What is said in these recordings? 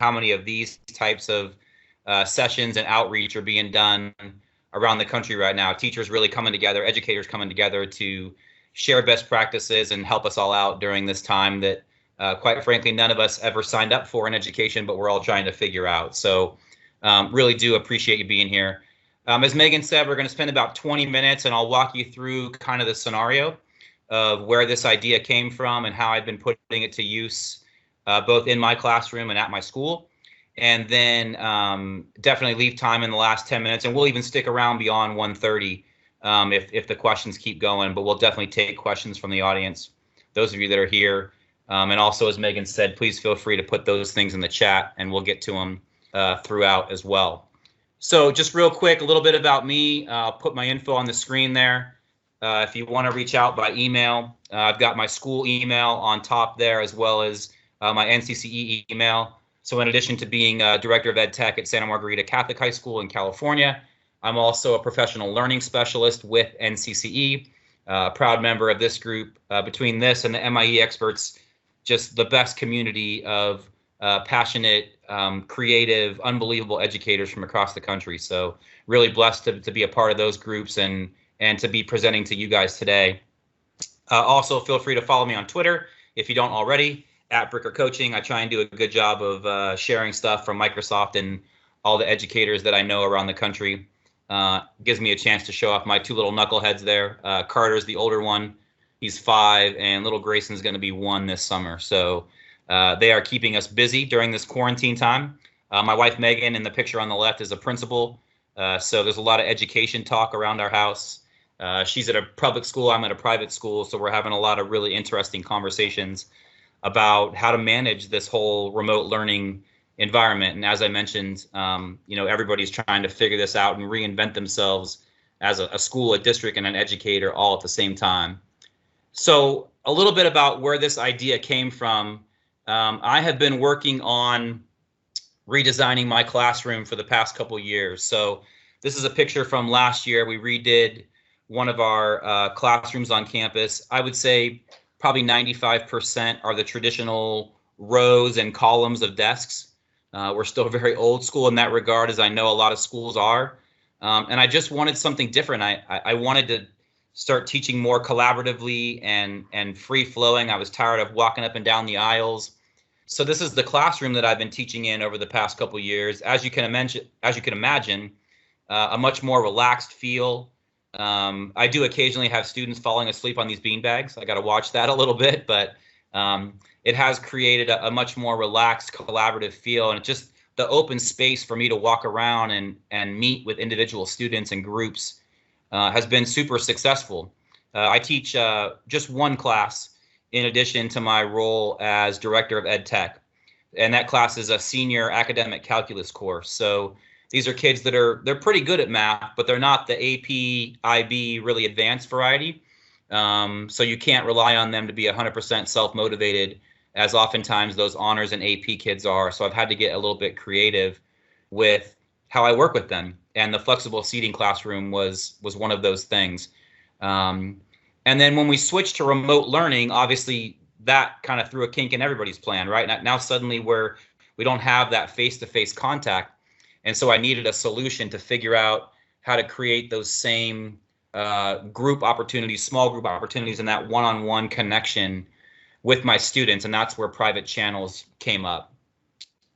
how many of these types of sessions and outreach are being done around the country right now. Teachers really coming together, educators coming together to share best practices and help us all out during this time that, quite frankly, none of us ever signed up for in education, but we're all trying to figure out. So really do appreciate you being here. As Megan said, we're going to spend about 20 minutes and I'll walk you through kind of the scenario of where this idea came from and how I've been putting it to use both in my classroom and at my school. And then definitely leave time in the last 10 minutes, and we'll even stick around beyond 1:30 if the questions keep going, but we'll definitely take questions from the audience, those of you that are here. And also, as Megan said, please feel free to put those things in the chat and we'll get to them throughout as well. So just real quick, a little bit about me. I'll put my info on the screen there. If you want to reach out by email, I've got my school email on top there, as well as my NCCE email. So in addition to being Director of Ed Tech at Santa Margarita Catholic High School in California, I'm also a professional learning specialist with NCCE, proud member of this group. Between this and the MIE experts, just the best community of passionate, creative, unbelievable educators from across the country. So really blessed to be a part of those groups and to be presenting to you guys today. Also, feel free to follow me on Twitter if you don't already, at Bricker Coaching. I try and do a good job of sharing stuff from Microsoft and all the educators that I know around the country. Gives me a chance to show off my two little knuckleheads there. Carter's the older one. He's 5, and little Grayson's going to be 1 this summer. So they are keeping us busy during this quarantine time. My wife, Megan, in the picture on the left, is a principal. So there's a lot of education talk around our house. She's at a public school. I'm at a private school. So we're having a lot of really interesting conversations about how to manage this whole remote learning environment. And as I mentioned, everybody's trying to figure this out and reinvent themselves as a school, a district, and an educator all at the same time. So a little bit about where this idea came from. I have been working on redesigning my classroom for the past couple of years. So this is a picture from last year. We redid one of our classrooms on campus. I would say probably 95% are the traditional rows and columns of desks. We're still very old school in that regard, as I know a lot of schools are. And I just wanted something different. I wanted to start teaching more collaboratively and free flowing. I was tired of walking up and down the aisles. So this is the classroom that I've been teaching in over the past couple of years. As you can imagine, a much more relaxed feel. I do occasionally have students falling asleep on these beanbags. I got to watch that a little bit, but it has created a much more relaxed, collaborative feel, and it's just the open space for me to walk around and meet with individual students and groups has been super successful. I teach just one class in addition to my role as Director of Ed Tech, and that class is a senior academic calculus course. So these are kids that they're pretty good at math, but they're not the AP, IB, really advanced variety. So you can't rely on them to be 100% self-motivated, as oftentimes those honors and AP kids are. So I've had to get a little bit creative with how I work with them. And the flexible seating classroom was one of those things. And then when we switched to remote learning, obviously that kind of threw a kink in everybody's plan, right? Now suddenly we don't have that face-to-face contact. And so I needed a solution to figure out how to create those same group opportunities, small group opportunities, and that one-on-one connection with my students. And that's where private channels came up.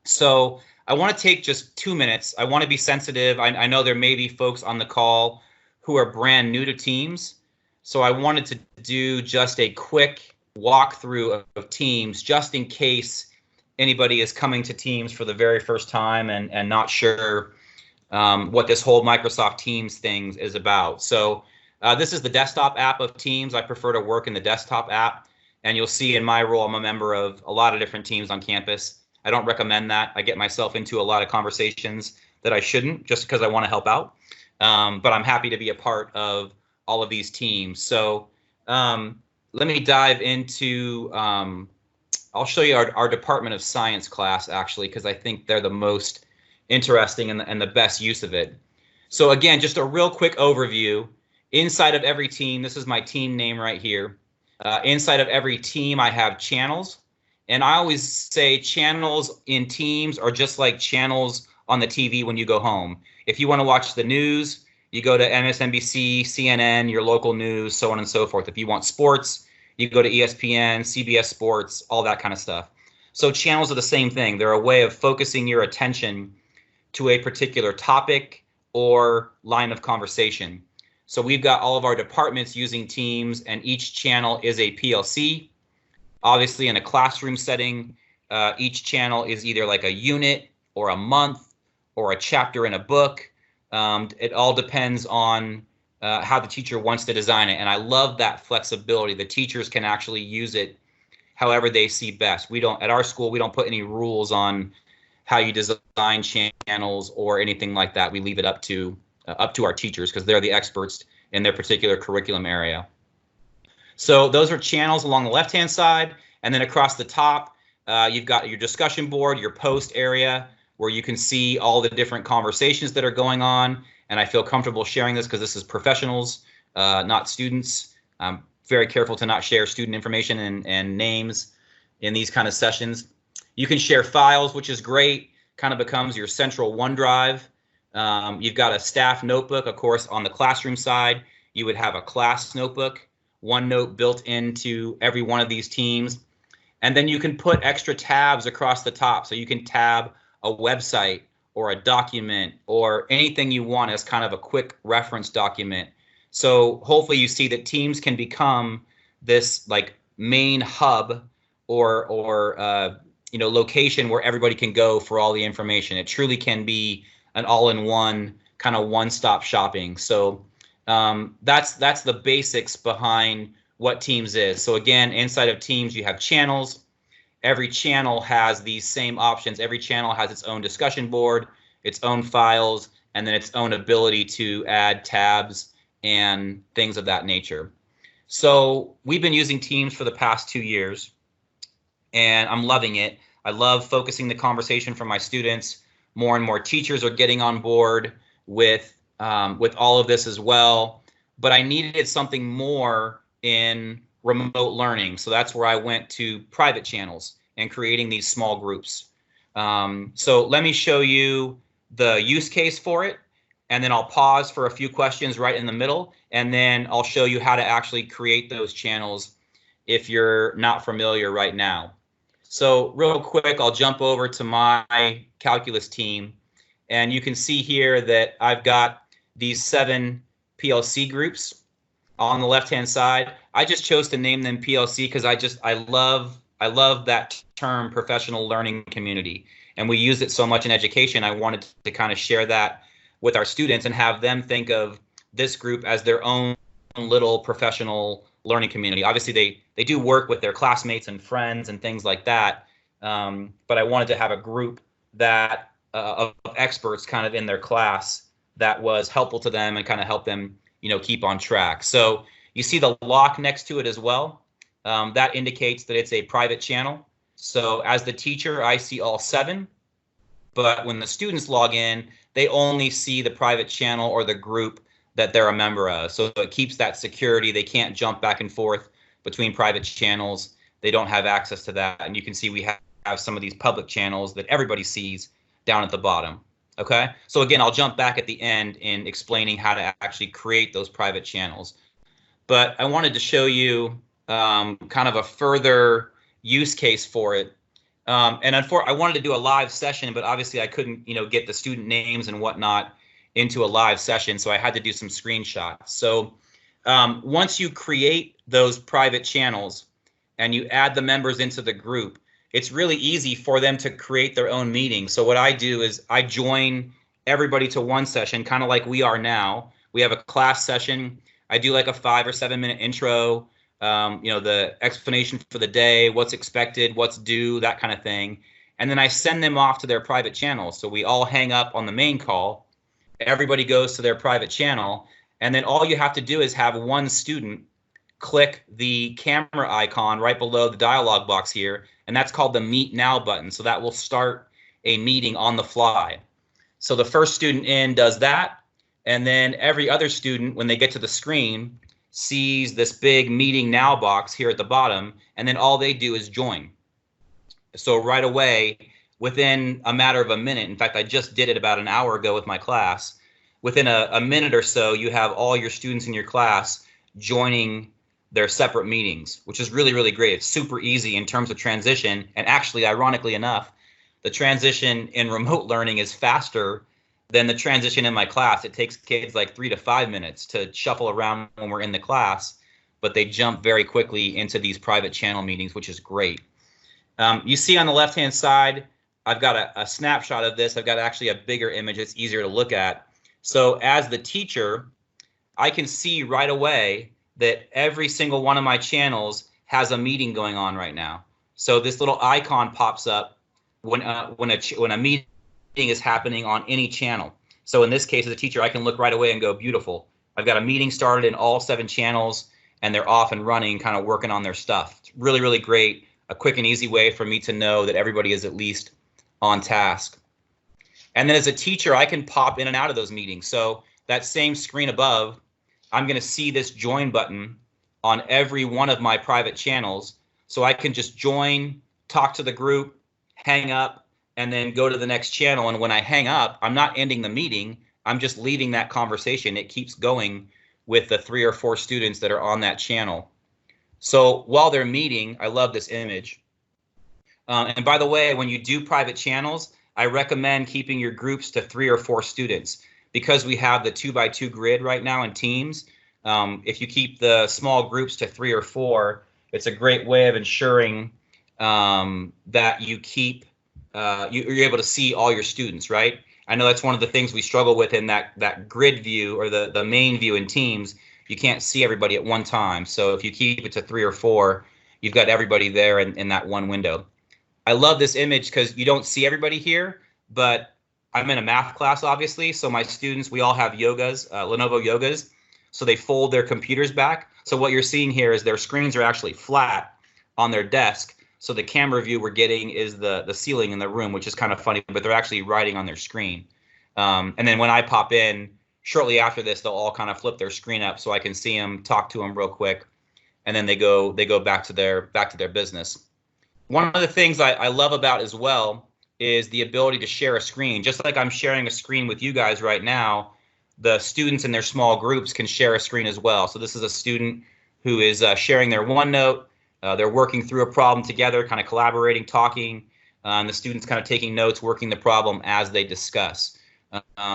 So I want to take just 2 minutes. I want to be sensitive. I know there may be folks on the call who are brand new to Teams. So I wanted to do just a quick walkthrough of Teams, just in case anybody is coming to Teams for the very first time and not sure what this whole Microsoft Teams thing is about. So this is the desktop app of Teams. I prefer to work in the desktop app. And you'll see in my role, I'm a member of a lot of different teams on campus. I don't recommend that. I get myself into a lot of conversations that I shouldn't, just because I want to help out. But I'm happy to be a part of all of these teams. So let me dive into, I'll show you our Department of Science class, actually, because I think they're the most interesting and the best use of it. So again, just a real quick overview. Inside of every team, this is my team name right here. Inside of every team, I have channels. And I always say channels in Teams are just like channels on the TV when you go home. If you want to watch the news, you go to MSNBC, CNN, your local news, so on and so forth. If you want sports, you go to ESPN, CBS Sports, all that kind of stuff. So channels are the same thing. They're a way of focusing your attention to a particular topic or line of conversation. So we've got all of our departments using Teams, and each channel is a PLC. Obviously, in a classroom setting, each channel is either like a unit or a month or a chapter in a book. It all depends on how the teacher wants to design it. And I love that flexibility. The teachers can actually use it however they see best. We don't, at our school, we don't put any rules on how you design channels or anything like that. We leave it up to our teachers because they're the experts in their particular curriculum area. So those are channels along the left-hand side, and then across the top, you've got your discussion board, your post area, where you can see all the different conversations that are going on. And I feel comfortable sharing this because this is professionals, not students. I'm very careful to not share student information and names in these kind of sessions. You can share files, which is great, kind of becomes your central OneDrive. You've got a staff notebook, of course, on the classroom side. You would have a class notebook, OneNote built into every one of these teams. And then you can put extra tabs across the top. So you can tab a website or a document or anything you want as kind of a quick reference document. So hopefully you see that Teams can become this like main hub or location where everybody can go for all the information. It truly can be an all-in-one kind of one-stop shopping. So that's the basics behind what Teams is. So again, inside of Teams, you have channels. Every channel has these same options. Every channel has its own discussion board, its own files, and then its own ability to add tabs and things of that nature. So we've been using Teams for the past 2 years, and I'm loving it. I love focusing the conversation for my students. More and more teachers are getting on board with all of this as well. But I needed something more in remote learning. So that's where I went to private channels and creating these small groups. So let me show you the use case for it, and then I'll pause for a few questions right in the middle, and then I'll show you how to actually create those channels if you're not familiar right now. So real quick, I'll jump over to my calculus team, and you can see here that I've got these 7 PLC groups on the left-hand side. I just chose to name them PLC because I love that term, professional learning community, and we use it so much in education. I wanted to kind of share that with our students and have them think of this group as their own little professional learning community. Obviously, they do work with their classmates and friends and things like that, but I wanted to have a group that of experts kind of in their class that was helpful to them and kind of help them keep on track. So you see the lock next to it as well. That indicates that it's a private channel. So as the teacher, I see all 7, but when the students log in, they only see the private channel or the group that they're a member of. So it keeps that security. They can't jump back and forth between private channels. They don't have access to that. And you can see we have some of these public channels that everybody sees down at the bottom. Okay, so again, I'll jump back at the end in explaining how to actually create those private channels. But I wanted to show you kind of a further use case for it. And I wanted to do a live session, but obviously I couldn't, get the student names and whatnot into a live session, so I had to do some screenshots. So once you create those private channels and you add the members into the group, it's really easy for them to create their own meeting. So what I do is I join everybody to one session, kind of like we are now. We have a class session. I do like a 5 or 7 minute intro, the explanation for the day, what's expected, what's due, that kind of thing. And then I send them off to their private channel. So we all hang up on the main call. Everybody goes to their private channel. And then all you have to do is have one student click the camera icon right below the dialog box here, and that's called the Meet Now button. So that will start a meeting on the fly. So the first student in does that, and then every other student, when they get to the screen, sees this big Meeting Now box here at the bottom, and then all they do is join. So right away, within a matter of a minute, in fact, I just did it about an hour ago with my class. Within a minute or so, you have all your students in your class joining their separate meetings, which is really, really great. It's super easy in terms of transition. And actually, ironically enough, the transition in remote learning is faster than the transition in my class. It takes kids like 3 to 5 minutes to shuffle around when we're in the class, but they jump very quickly into these private channel meetings, which is great. You see on the left-hand side, I've got a snapshot of this. I've got actually a bigger image. It's easier to look at. So as the teacher, I can see right away that every single one of my channels has a meeting going on right now. So this little icon pops up when a meeting is happening on any channel. So in this case, as a teacher, I can look right away and go, beautiful. I've got a meeting started in all 7 channels, and they're off and running, kind of working on their stuff. It's really, really great. A quick and easy way for me to know that everybody is at least on task. And then as a teacher, I can pop in and out of those meetings. So that same screen above, I'm going to see this join button on every one of my private channels. So I can just join, talk to the group, hang up, and then go to the next channel. And when I hang up, I'm not ending the meeting. I'm just leaving that conversation. It keeps going with the 3 or 4 students that are on that channel. So while they're meeting, I love this image. And by the way, when you do private channels, I recommend keeping your groups to 3 or 4 students because we have the 2x2 grid right now in Teams. If you keep the small groups to 3 or 4, it's a great way of ensuring that you keep you're able to see all your students, right? I know that's one of the things we struggle with in that grid view or the main view in Teams. You can't see everybody at one time. So if you keep it to 3 or 4, you've got everybody there in that one window. I love this image because you don't see everybody here, but I'm in a math class, obviously. So my students, we all have yogas, Lenovo yogas. So they fold their computers back. So what you're seeing here is their screens are actually flat on their desk. So the camera view we're getting is the ceiling in the room, which is kind of funny, but they're actually writing on their screen. And then when I pop in, shortly after this, they'll all kind of flip their screen up so I can see them, talk to them real quick, and then they go back to their business. One of the things I love about as well is the ability to share a screen. Just like I'm sharing a screen with you guys right now, the students in their small groups can share a screen as well. So this is a student who is sharing their OneNote. They're working through a problem together, kind of collaborating, talking. The students kind of taking notes, working the problem as they discuss.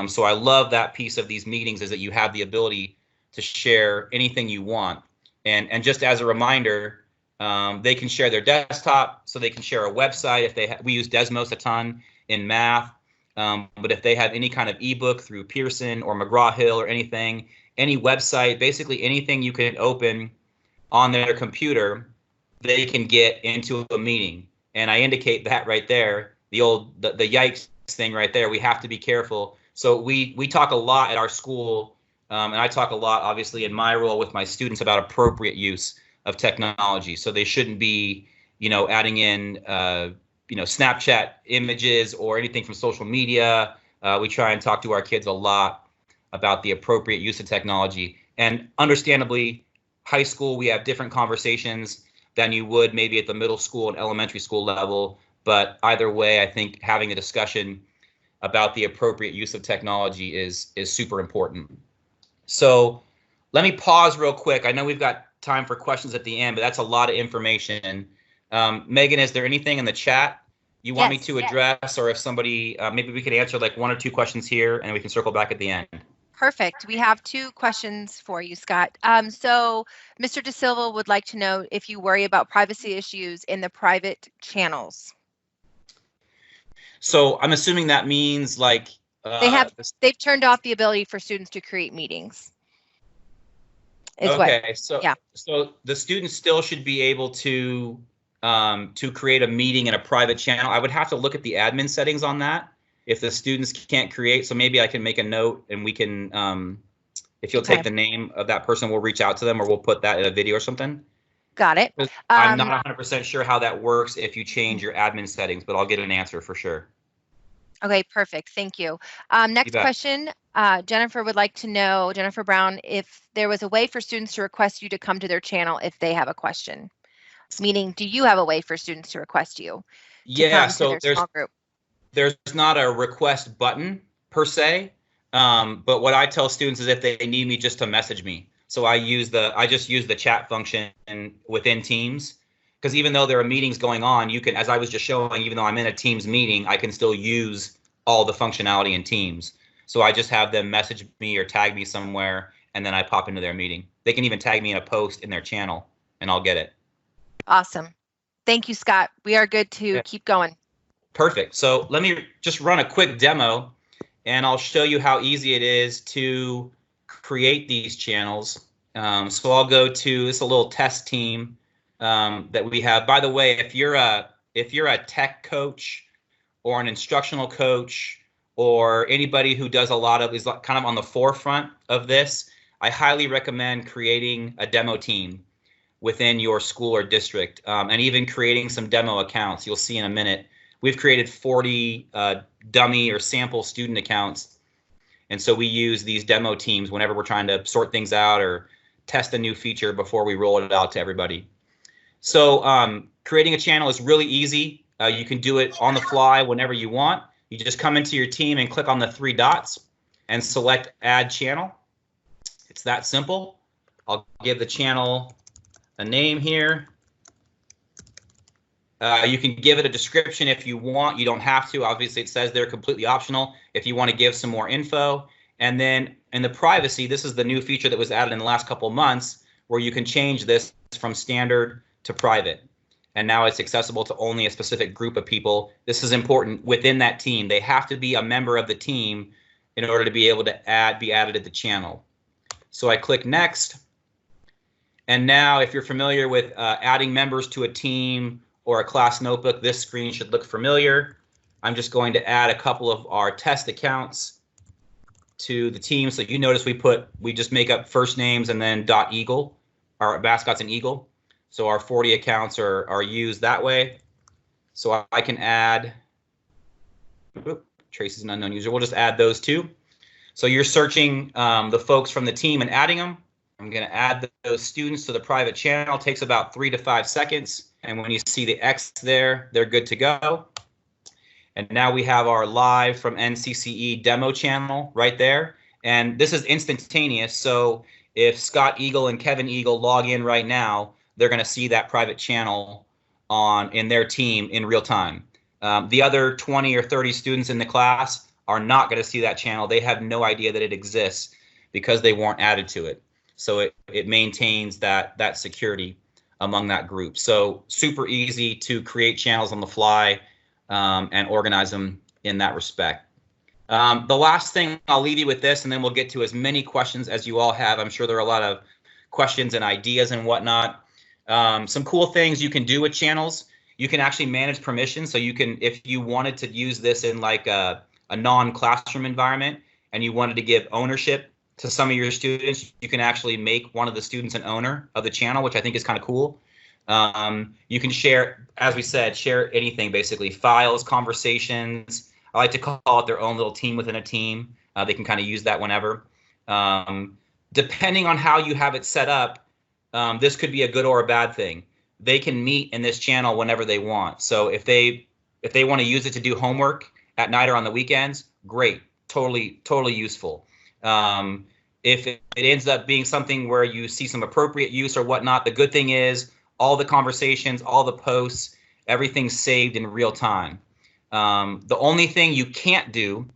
So I love that piece of these meetings is that you have the ability to share anything you want. And just as a reminder, they can share their desktop, so they can share a website. If we use Desmos a ton in math, but if they have any kind of ebook through Pearson or McGraw-Hill or anything, any website, basically anything you can open on their computer, they can get into a meeting. And I indicate that right there, the yikes thing right there. We have to be careful. So we talk a lot at our school, and I talk a lot, obviously, in my role with my students about appropriate use of technology. So they shouldn't be, adding in, Snapchat images or anything from social media. We try and talk to our kids a lot about the appropriate use of technology. And understandably, high school, we have different conversations than you would maybe at the middle school and elementary school level. But either way, I think having a discussion about the appropriate use of technology is super important. So let me pause real quick. I know we've got time for questions at the end, but that's a lot of information. Megan, is there anything in the chat you want me to address, or if somebody, maybe we could answer like 1 or 2 questions here and we can circle back at the end. Perfect. We have 2 questions for you, Scott. So Mr. De Silva would like to know if you worry about privacy issues in the private channels. So I'm assuming that means like they've turned off the ability for students to create meetings. Okay, so the students still should be able to create a meeting in a private channel. I would have to look at the admin settings on that if the students can't create. So maybe I can make a note and we can, if you'll take the name of that person, we'll reach out to them, or we'll put that in a video or something. Got it. I'm not 100% sure how that works if you change your admin settings, but I'll get an answer for sure. Okay, perfect. Thank you. Next question, Jennifer would like to know, Jennifer Brown, if there was a way for students to request you to come to their channel if they have a question. Meaning, do you have a way for students to request you? to Yeah, come to so their small group? there's not a request button per se, but what I tell students is if they need me, just to message me. So I just use the chat function within Teams, because even though there are meetings going on, you can, as I was just showing, even though I'm in a Teams meeting, I can still use all the functionality in Teams. So I just have them message me or tag me somewhere, and then I pop into their meeting. They can even tag me in a post in their channel, and I'll get it. Awesome. Thank you, Scott. We are good to keep going. Perfect. So let me just run a quick demo, and I'll show you how easy it is to create these channels. So I'll go to this, a little test team that we have. By the way, if you're a tech coach or an instructional coach or anybody who does a lot of, is kind of on the forefront of this, I highly recommend creating a demo team within your school or district, and even creating some demo accounts. You'll see in a minute. We've created 40 dummy or sample student accounts. And so we use these demo teams whenever we're trying to sort things out or test a new feature before we roll it out to everybody. So creating a channel is really easy. You can do it on the fly whenever you want. You just come into your team and click on the 3 dots and select Add Channel. It's that simple. I'll give the channel a name here. You can give it a description if you want. You don't have to. Obviously, it says they're completely optional if you want to give some more info. And then in the privacy, this is the new feature that was added in the last couple of months, where you can change this from standard to private. And now it's accessible to only a specific group of people. This is important within that team. They have to be a member of the team in order to be able to be added to the channel. So I click next. And now if you're familiar with adding members to a team or a class notebook, this screen should look familiar. I'm just going to add a couple of our test accounts to the team. So you notice we just make up first names and then .eagle. Our mascot's an eagle. So our 40 accounts are used that way. So I can add, Tracy's an unknown user. We'll just add those 2. So you're searching the folks from the team and adding them. I'm going to add those students to the private channel. It takes about 3 to 5 seconds. And when you see the X there, they're good to go. And now we have our live from NCCE Demo Channel right there. And this is instantaneous. So if Scott Eagle and Kevin Eagle log in right now, they're going to see that private channel in their team in real time. The other 20 or 30 students in the class are not going to see that channel. They have no idea that it exists because they weren't added to it. So it maintains that security among that group. So super easy to create channels on the fly and organize them in that respect. The last thing, I'll leave you with this, and then we'll get to as many questions as you all have. I'm sure there are a lot of questions and ideas and whatnot. Some cool things you can do with channels. You can actually manage permissions. So you can, if you wanted to use this in like a non-classroom environment and you wanted to give ownership to some of your students, you can actually make one of the students an owner of the channel, which I think is kind of cool. You can share, as we said, share anything, basically files, conversations. I like to call it their own little team within a team. They can kind of use that whenever. Depending on how you have it set up, this could be a good or a bad thing. They can meet in this channel whenever they want. So if they want to use it to do homework at night or on the weekends, great, totally useful. If it ends up being something where you see some appropriate use or whatnot, the good thing is all the conversations, all the posts, everything's saved in real time. The only thing you can't do,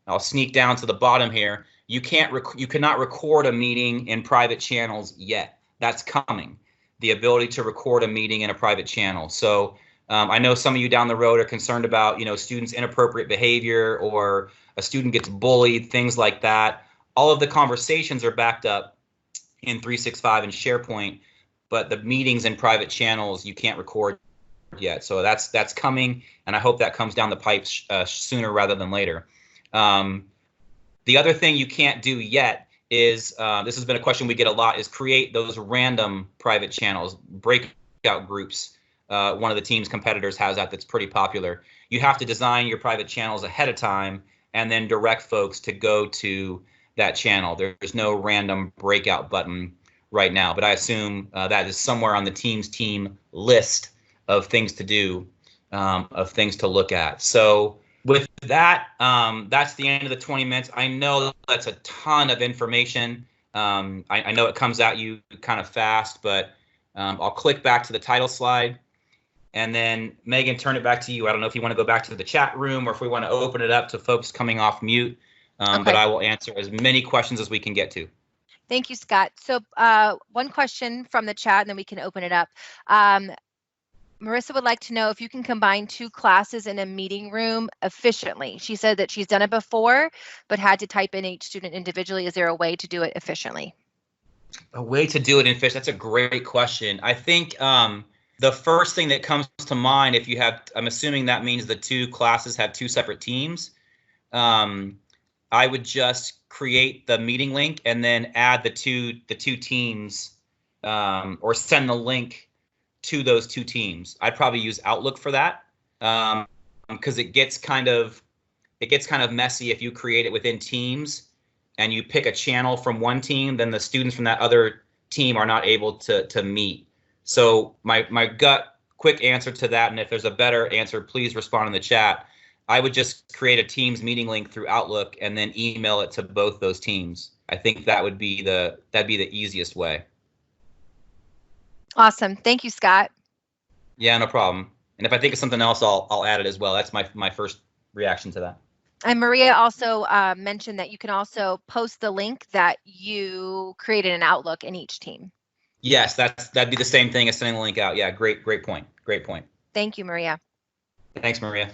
I'll sneak down to the bottom here, you cannot record a meeting in private channels yet. That's coming, the ability to record a meeting in a private channel. So I know some of you down the road are concerned about, students' inappropriate behavior or a student gets bullied, things like that. All of the conversations are backed up in 365 and SharePoint, but the meetings in private channels you can't record yet. So that's coming, and I hope that comes down the pipe sooner rather than later. The other thing you can't do yet is, this has been a question we get a lot, is create those random private channels, breakout groups. One of the team's competitors has that's pretty popular. You have to design your private channels ahead of time and then direct folks to go to that channel. There's no random breakout button right now, but I assume that is somewhere on the team list of things to do of things to look at. So with that, that's the end of the 20 minutes. I know that's a ton of information. I know it comes at you kind of fast, but I'll click back to the title slide. And then, Megan, turn it back to you. I don't know if you want to go back to the chat room or if we want to open it up to folks coming off mute, Okay. but I will answer as many questions as we can get to. Thank you, Scott. So one question from the chat, and then we can open it up. Marissa would like to know if you can combine 2 classes in a meeting room efficiently. She said that she's done it before, but had to type in each student individually. Is there a way to do it efficiently? A way to do it in Fish? That's a great question. I think the first thing that comes to mind, if you have, I'm assuming that means the 2 classes have 2 separate teams. I would just create the meeting link and then add the two teams, or send the link to those 2 teams. I'd probably use Outlook for that, because it gets kind of messy if you create it within Teams and you pick a channel from one team, then the students from that other team are not able to meet. So my gut quick answer to that, and if there's a better answer, please respond in the chat. I would just create a Teams meeting link through Outlook and then email it to both those teams. I think that'd be the easiest way. Awesome. Thank you, Scott. Yeah, no problem. And if I think of something else, I'll add it as well. That's my first reaction to that. And Maria also mentioned that you can also post the link that you created in Outlook in each team. Yes, that'd be the same thing as sending the link out. Yeah, great point. Great point. Thank you, Maria. Thanks, Maria.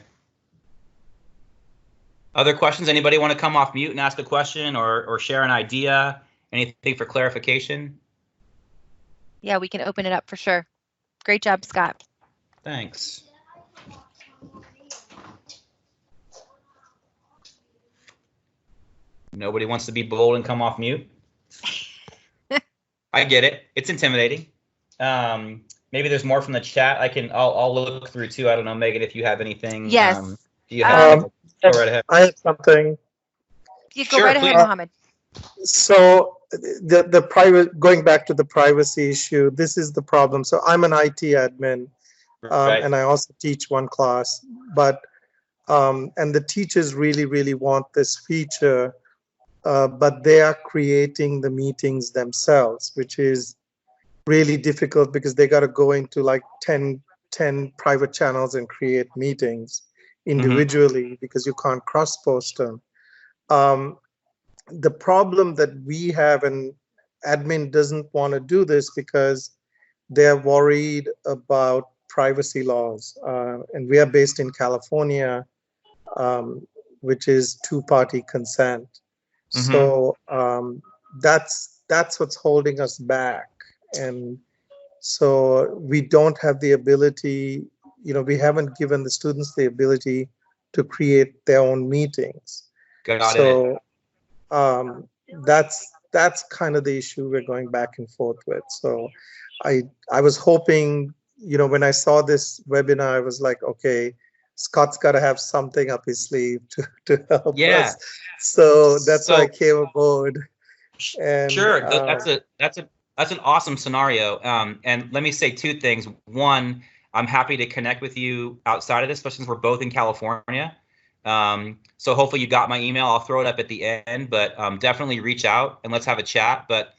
Other questions? Anybody want to come off mute and ask a question or share an idea? Anything for clarification? Yeah, we can open it up for sure. Great job, Scott. Thanks. Nobody wants to be bold and come off mute. I get it. It's intimidating. Maybe there's more from the chat. I'll look through too. I don't know, Megan, if you have anything. Yes. Do you have Go right ahead. I have something. You go right ahead, Mohammed. So the private, going back to the privacy issue, this is the problem. So I'm an IT admin, Right. and I also teach one class, but and the teachers really want this feature, but they are creating the meetings themselves, which is really difficult because they got to go into like 10 private channels and create meetings individually because you can't cross post them. The problem that we have, and admin doesn't want to do this because they're worried about privacy laws, and we are based in California, which is 2-party consent. So that's what's holding us back, and so we don't have the ability, we haven't given the students the ability to create their own meetings. Got so that's kind of the issue we're going back and forth with. So I was hoping, when I saw this webinar, I was like, okay, Scott's got to have something up his sleeve to help us. So that's why I came aboard. And, sure, that's an awesome scenario. And let me say 2 things. One, I'm happy to connect with you outside of this, especially since we're both in California. So hopefully you got my email. I'll throw it up at the end, but definitely reach out and let's have a chat. But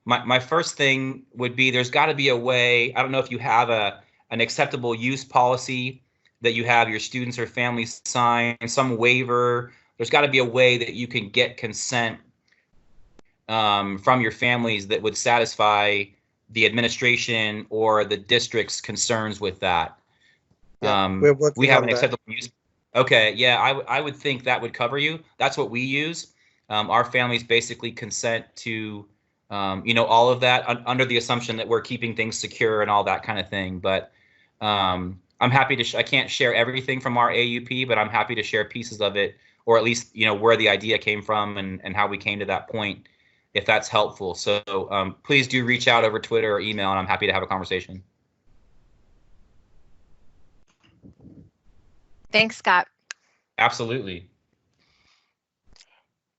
my first thing would be, there's got to be a way. I don't know if you have an acceptable use policy that you have your students or families sign, some waiver. There's got to be a way that you can get consent from your families that would satisfy the administration or the district's concerns with that. We have an acceptable use. Okay, yeah, I would think that would cover you. That's what we use. Our families basically consent to, all of that under the assumption that we're keeping things secure and all that kind of thing. But I'm happy to. I can't share everything from our AUP, but I'm happy to share pieces of it, or at least where the idea came from and how we came to that point, if that's helpful. So please do reach out over Twitter or email, and I'm happy to have a conversation. Thanks, Scott. Absolutely.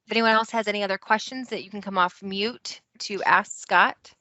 If anyone else has any other questions that you can come off mute to ask Scott.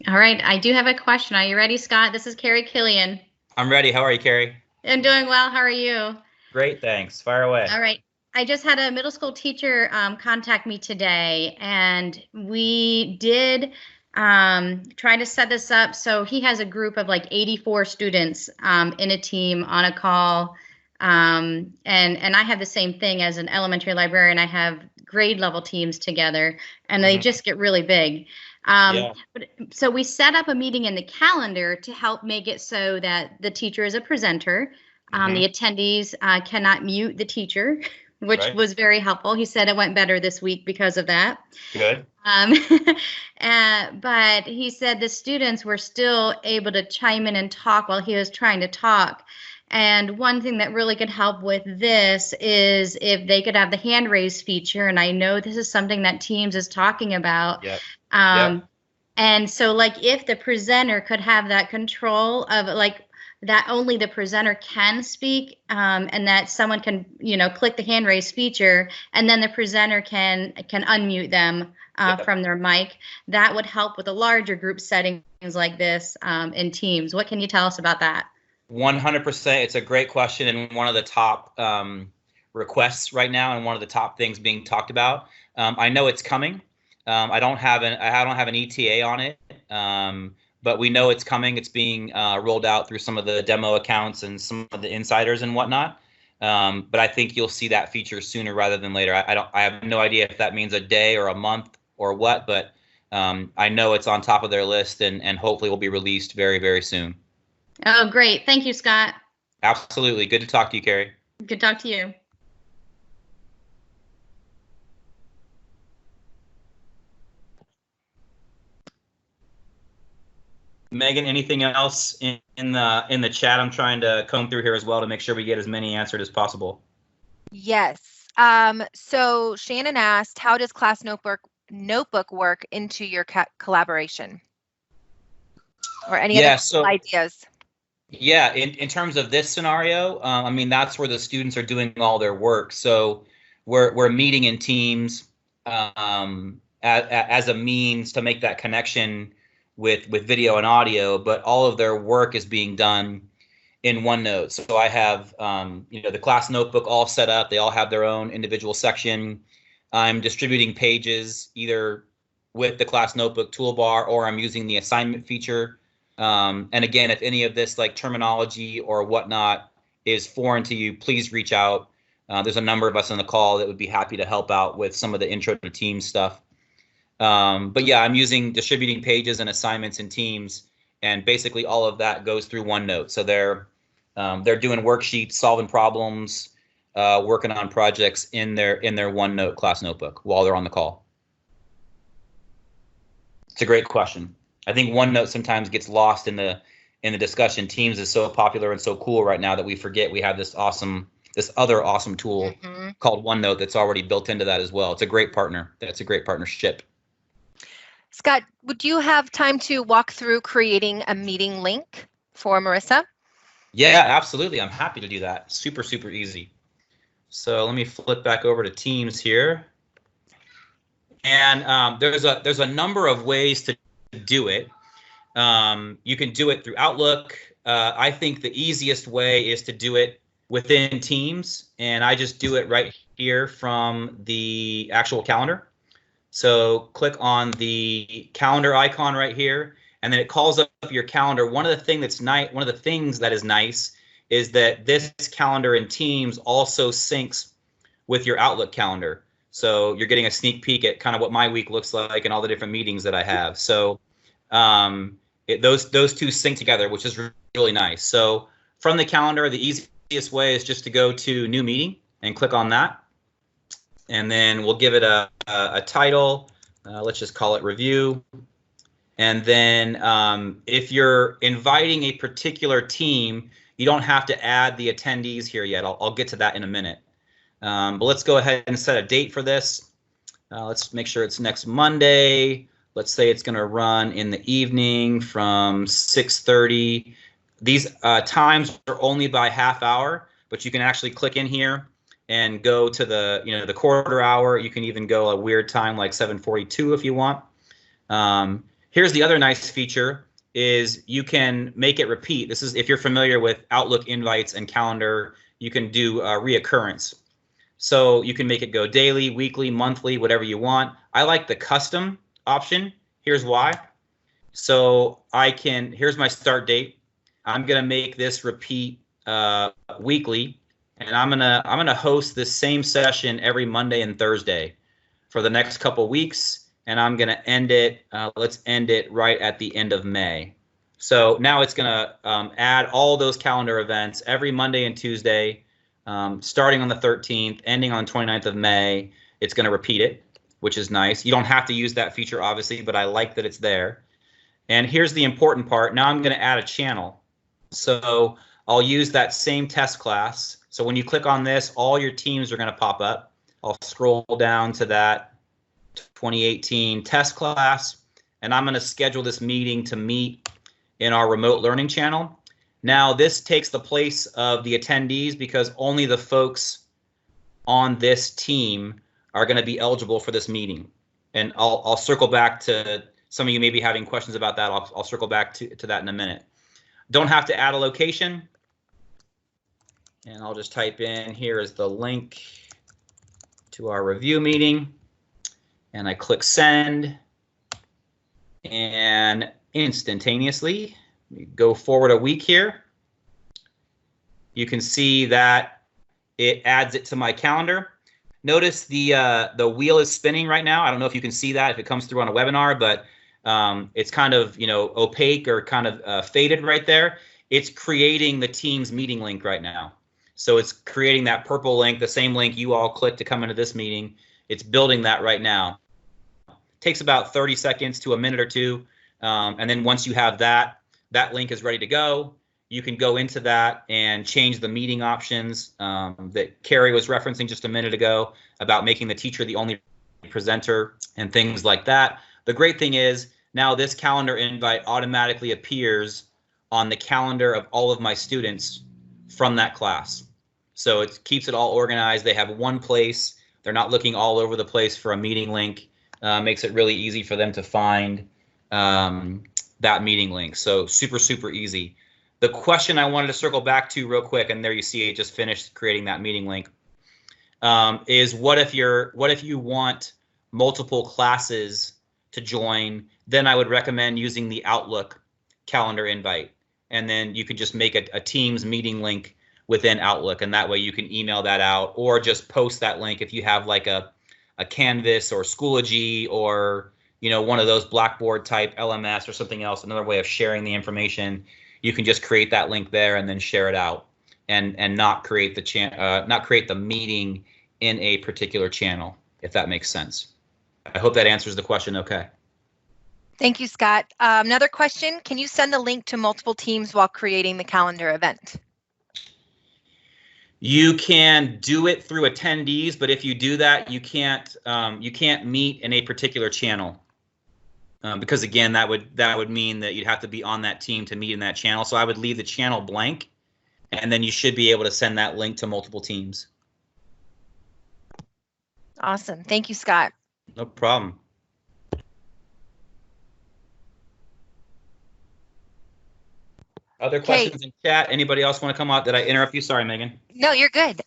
All right, I do have a question. Are you ready, Scott? This is Carrie Killian. I'm ready. How are you, Carrie? I'm doing well. How are you? Great, thanks. Fire away. All right. I just had a middle school teacher contact me today, and we did try to set this up. So he has a group of like 84 students in a team on a call. And I have the same thing as an elementary librarian. I have grade level teams together, and they just get really big. So we set up a meeting in the calendar to help make it so that the teacher is a presenter. The attendees cannot mute the teacher, which was very helpful. He said it went better this week because of that. Good. But he said the students were still able to chime in and talk while he was trying to talk. And one thing that really could help with this is if they could have the hand raise feature. And I know this is something that Teams is talking about. And so like if the presenter could have that control of like that only the presenter can speak, and that someone can, click the hand raise feature, and then the presenter can unmute them from their mic. That would help with a larger group settings like this in Teams. What can you tell us about that? 100%. It's a great question, and one of the top requests right now, and one of the top things being talked about. I know it's coming. I don't have an ETA on it. But we know it's coming. It's being rolled out through some of the demo accounts and some of the insiders and whatnot. But I think you'll see that feature sooner rather than later. I have no idea if that means a day or a month or what, but I know it's on top of their list, and hopefully will be released very, very soon. Oh, great. Thank you, Scott. Absolutely. Good to talk to you, Carrie. Good to talk to you. Megan, anything else in the chat? I'm trying to comb through here as well to make sure we get as many answered as possible. Yes. So Shannon asked, how does class notebook work into your collaboration? Or any other ideas? Yeah, in terms of this scenario, I mean, that's where the students are doing all their work. So we're meeting in teams as a means to make that connection with video and audio, but all of their work is being done in OneNote. So I have the class notebook all set up. They all have their own individual section. I'm distributing pages either with the class notebook toolbar, or I'm using the assignment feature. And again, if any of this like terminology or whatnot is foreign to you, please reach out. There's a number of us on the call that would be happy to help out with some of the intro to Teams stuff. But yeah, I'm using distributing pages and assignments in Teams, and basically all of that goes through OneNote. So they're doing worksheets, solving problems, working on projects in their OneNote class notebook while they're on the call. It's a great question. I think OneNote sometimes gets lost in the discussion. Teams is so popular and so cool right now that we forget we have this other awesome tool called OneNote that's already built into that as well. It's a great partner. That's a great partnership. Scott, would you have time to walk through creating a meeting link for Marissa? Yeah, absolutely. I'm happy to do that. Super, super easy. So let me flip back over to Teams here. And there's a number of ways to do it. You can do it through Outlook. I think the easiest way is to do it within Teams, and I just do it right here from the actual calendar. So click on the calendar icon right here, and then it calls up your calendar. One of the things that is nice is that this calendar in Teams also syncs with your Outlook calendar. So you're getting a sneak peek at kind of what my week looks like and all the different meetings that I have. So those two sync together, which is really nice. So from the calendar, the easiest way is just to go to New Meeting and click on that. And then we'll give it a title. Let's just call it Review. And then if you're inviting a particular team, you don't have to add the attendees here yet. I'll get to that in a minute. But let's go ahead and set a date for this. Let's make sure it's next Monday. Let's say it's going to run in the evening from 6:30. These times are only by half hour, but you can actually click in here and go to the quarter hour. You can even go a weird time like 7:42 if you want. Here's the other nice feature is you can make it repeat. This is if you're familiar with Outlook invites and calendar, you can do reoccurrence. So you can make it go daily, weekly, monthly, whatever you want. I like the custom option. Here's why. So here's my start date. I'm gonna make this repeat weekly, and I'm gonna host this same session every Monday and Thursday for the next couple weeks. And I'm going to end it, let's end it right at the end of May. So now it's going to add all those calendar events every Monday and Tuesday, starting on the 13th, ending on 29th of May. It's going to repeat it, which is nice. You don't have to use that feature, obviously, but I like that it's there. And here's the important part. Now I'm going to add a channel. So I'll use that same test class. So when you click on this, all your teams are going to pop up. I'll scroll down to that 2018 test class, and I'm going to schedule this meeting to meet in our remote learning channel. Now this takes the place of the attendees because only the folks on this team are going to be eligible for this meeting. And I'll circle back to some of you may be having questions about that. I'll circle back to that in a minute. Don't have to add a location. And I'll just type in, here is the link to our review meeting. And I click send, and instantaneously, go forward a week here. You can see that it adds it to my calendar. Notice the wheel is spinning right now. I don't know if you can see that if it comes through on a webinar, but it's kind of opaque or kind of faded right there. It's creating the Teams meeting link right now. So it's creating that purple link, the same link you all clicked to come into this meeting. It's building that right now. Takes about 30 seconds to a minute or two. And then once you have that link is ready to go. You can go into that and change the meeting options that Carrie was referencing just a minute ago about making the teacher the only presenter and things like that. The great thing is now this calendar invite automatically appears on the calendar of all of my students from that class. So it keeps it all organized. They have one place. They're not looking all over the place for a meeting link. Makes it really easy for them to find that meeting link. So super, super easy. The question I wanted to circle back to real quick, and there you see it just finished creating that meeting link, is what if you want multiple classes to join? Then I would recommend using the Outlook calendar invite. And then you could just make a Teams meeting link within Outlook, and that way you can email that out or just post that link if you have like a Canvas or Schoology or one of those Blackboard type LMS or something else, another way of sharing the information. You can just create that link there and then share it out, and not create the meeting in a particular channel, if that makes sense. I hope that answers the question okay. Thank you, Scott. Another question, can you send the link to multiple teams while creating the calendar event? You can do it through attendees, but if you do that, you can't meet in a particular channel, because again, that would mean that you'd have to be on that team to meet in that channel. So I would leave the channel blank, and then you should be able to send that link to multiple teams. Awesome. Thank you, Scott. No problem. Other questions in chat? Anybody else want to come out? Did I interrupt you? Sorry, Megan. No, you're good.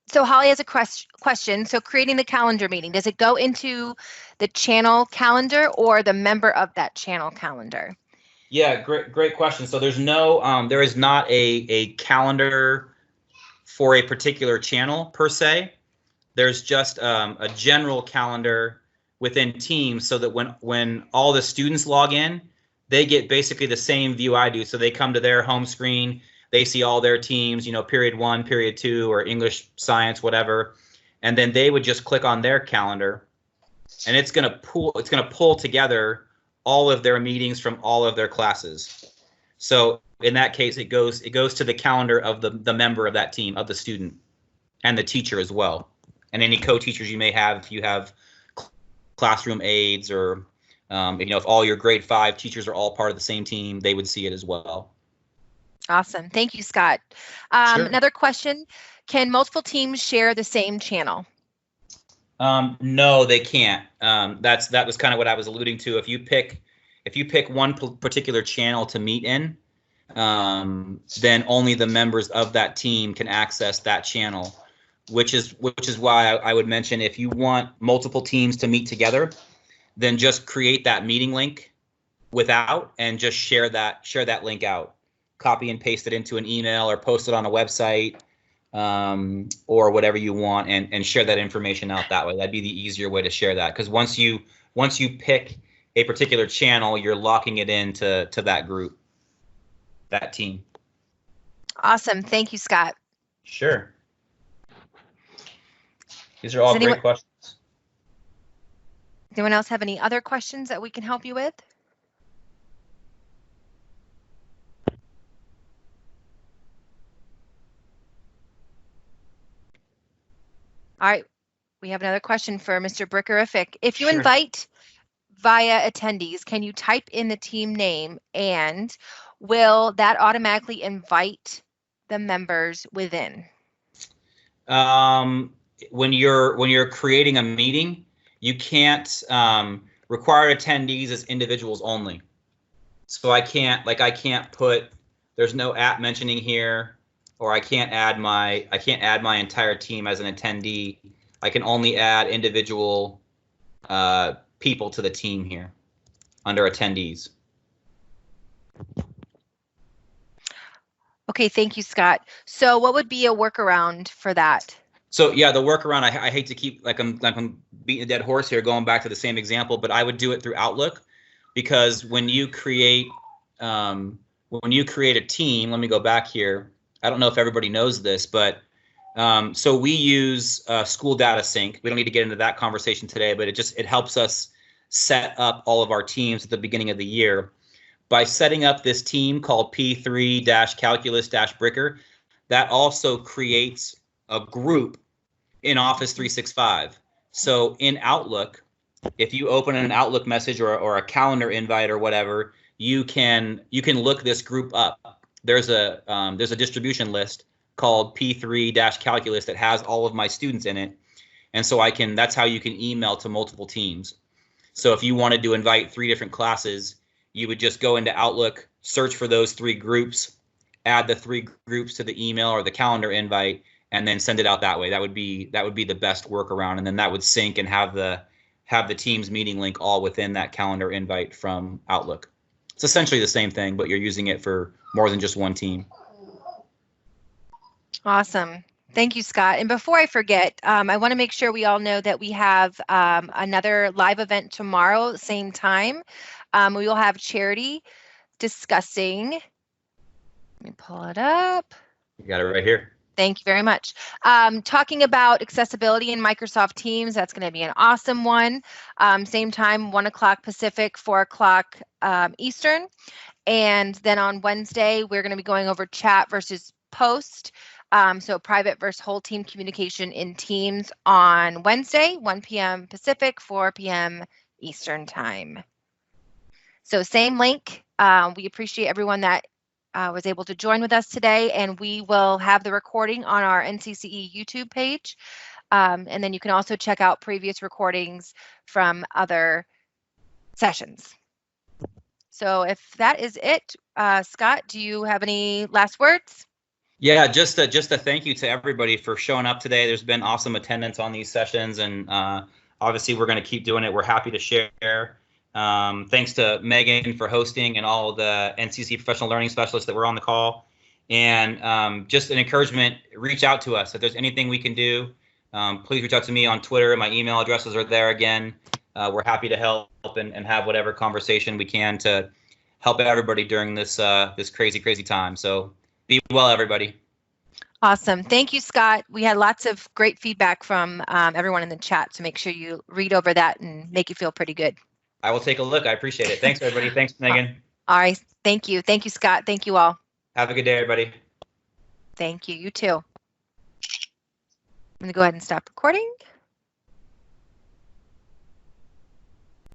So Holly has a question. So creating the calendar meeting, does it go into the channel calendar or the member of that channel calendar? Yeah, great question. So there's no, there is not a calendar for a particular channel per se. There's just a general calendar within Teams, so that when all the students log in, they get basically the same view I do. So they come to their home screen, they see all their teams, period 1, period 2, or English, science, whatever. And then they would just click on their calendar, and it's gonna pull together all of their meetings from all of their classes. So in that case, it goes to the calendar of the member of that team, of the student, and the teacher as well. And any co-teachers you may have, if you have classroom aides, or if all your grade 5 teachers are all part of the same team, they would see it as well. Awesome. Thank you, Scott. Sure. Another question, can multiple teams share the same channel? No, they can't. That was kind of what I was alluding to. If you pick if you pick one particular channel to meet in, then only the members of that team can access that channel, which is why I would mention, if you want multiple teams to meet together, then just create that meeting link without, and just share that link out, copy and paste it into an email or post it on a website, or whatever you want, and share that information out that way. That'd be the easier way to share that, because once you pick a particular channel, you're locking it into that group, that team. Awesome. Thank you, Scott. Sure. These are all great questions. Does anyone else have any other questions that we can help you with? All right, we have another question for Mr. Brickerific. If you invite via attendees, can you type in the team name, and will that automatically invite the members within? When you're creating a meeting, you can't require attendees as individuals only. So I can't put, there's no app mentioning here, or I can't add my entire team as an attendee. I can only add individual people to the team here under attendees. Okay, thank you, Scott. So what would be a workaround for that? So yeah, the workaround, I hate to keep, like I'm beating a dead horse here, going back to the same example, but I would do it through Outlook, because when you create a team, let me go back here. I don't know if everybody knows this, but so we use school data sync. We don't need to get into that conversation today, but it helps us set up all of our teams at the beginning of the year. By setting up this team called P3-calculus-bricker, that also creates a group in Office 365. So in Outlook, if you open an Outlook message or a calendar invite or whatever, you can look this group up. There's a distribution list called P3-calculus that has all of my students in it, and so that's how you can email to multiple teams. So if you wanted to invite 3 different classes, you would just go into Outlook, search for those 3 groups, add the 3 groups to the email or the calendar invite, and then send it out that way. That would be the best workaround, and then that would sync and have the team's meeting link all within that calendar invite from Outlook. It's essentially the same thing, but you're using it for more than just one team. Awesome. Thank you, Scott. And before I forget, I want to make sure we all know that we have another live event tomorrow, same time. We will have Charity discussing, let me pull it up. You got it right here. Thank you very much. Talking about accessibility in Microsoft Teams, that's going to be an awesome one. Same time, 1 o'clock Pacific, 4 o'clock Eastern. And then on Wednesday, we're going to be going over chat versus post. So private versus whole team communication in Teams on Wednesday, 1 p.m. Pacific, 4 p.m. Eastern time. So same link. We appreciate everyone that was able to join with us today, and we will have the recording on our NCCE YouTube page. And then you can also check out previous recordings from other sessions. So if that is it, Scott, do you have any last words? Yeah, just a thank you to everybody for showing up today. There's been awesome attendance on these sessions, and obviously we're going to keep doing it. We're happy to share. Thanks to Megan for hosting and all of the NCC professional learning specialists that were on the call. And just an encouragement, reach out to us. If there's anything we can do, please reach out to me on Twitter. My email addresses are there again. We're happy to help and have whatever conversation we can to help everybody during this this crazy time. So be well, everybody. Awesome. Thank you, Scott. We had lots of great feedback from everyone in the chat, so make sure you read over that and make you feel pretty good. I will take a look. I appreciate it. Thanks, everybody. Thanks, Megan. All right. Thank you. Thank you, Scott. Thank you all. Have a good day, everybody. Thank you. You too. I'm going to go ahead and stop recording.